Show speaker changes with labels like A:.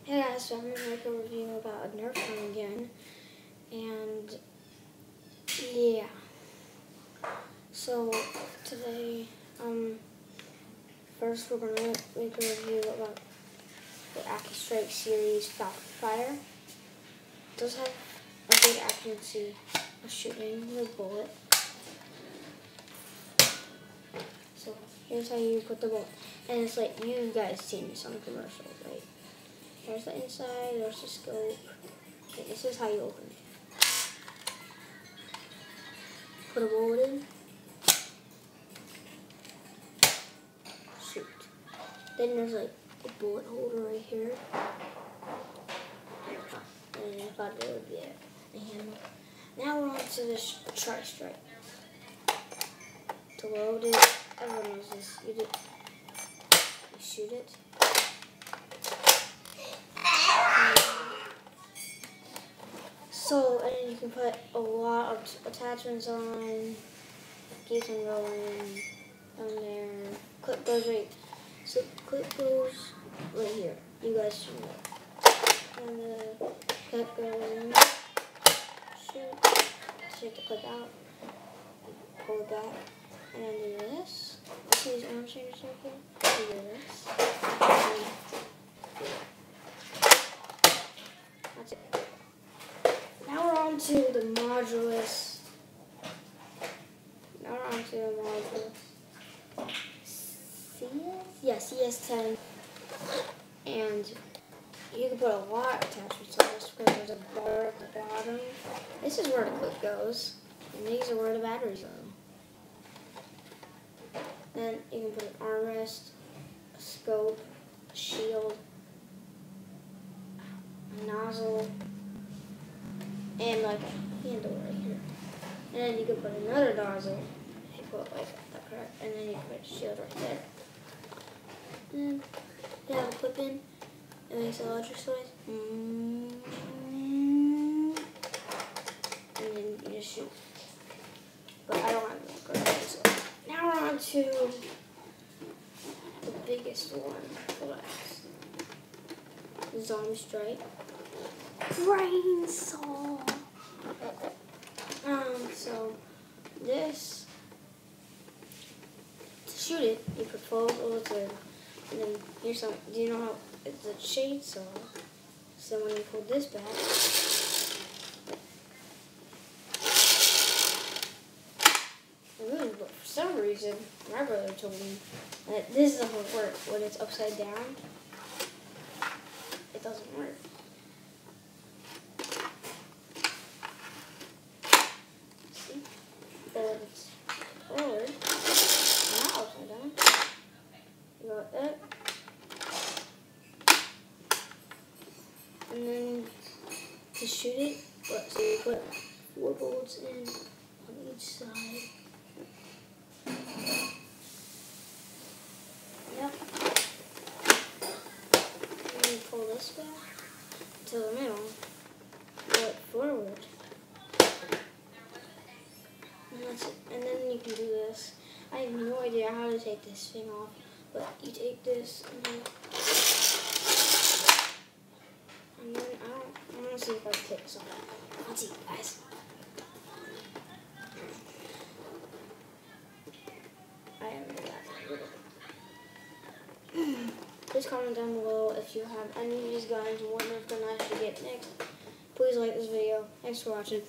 A: Hey guys, so I'm going to make a review about a Nerf gun again, and yeah, so today, first we're going to make a review about the AccuStrike series Falcon Fire. It does have a good accuracy of shooting the bullet. So here's how you put the bullet, and it's like you guys seen this on the commercial, right? There's the inside, there's the scope. Okay, this is how you open it. Put a bullet in. Shoot. Then there's like a bullet holder right here. And I thought it would be a handle. Now we're on to this Tri-Strike. To load it, everyone knows this. You shoot it. So, and then you can put a lot of attachments on, keep them going on there. Clip goes right, so clip goes right here. You guys should know. And the clip goes in, shoot, take the clip out, pull it back, and then do this. See these arm changers right here? Do this. That's it. Now we're on to the modulus. CS10. And you can put a lot of attachments on this because there's a bar at the bottom. This is where the clip goes. And these are where the batteries go. Then you can put an armrest, a scope, a shield, a nozzle, and like a handle right here. And then you can put another nozzle. You put like that correct, and then you can put a shield right there. And you have a clip in. It makes an electric noise. And then you just shoot. But I don't have a gun, so now we're on to the biggest one last. Zombie Strike. Brain Saw. So this, to shoot it, you put 12 bullets in, and then here's some. Do you know how it's a chainsaw? So when you pull this back, it moves. But for some reason, my brother told me that this doesn't work when it's upside down. It doesn't work. But it's forward, not upside down. You go like that. And then to shoot it, so you put 4 bullets in on each side. Yep. And then you pull this back to the middle, pull it forward. And that's it. And then you can do this. I have no idea how to take this thing off, but you take this and then I want to see if I can take this off. Let's see, guys. I haven't done that. Please comment down below if you have any of these guns and what Nerf gun I should get next. Please like this video. Thanks for watching.